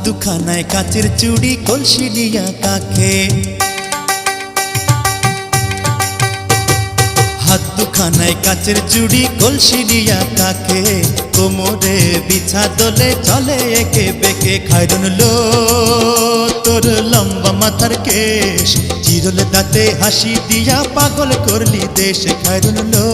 দুখানায় কাচের চুড়ি কলসি নিয়া কাকে, হাত দুখানায় কাচের চুড়ি কলসি নিয়া কাকে, কোমরে বিছা দোলে চলে একে বেঁকে। খায়রুন লো তোর লম্বা মাথার কেশ, চিরল দাঁতে হাসি দিয়া পাগল করলি দেশ। খায়রুন লো।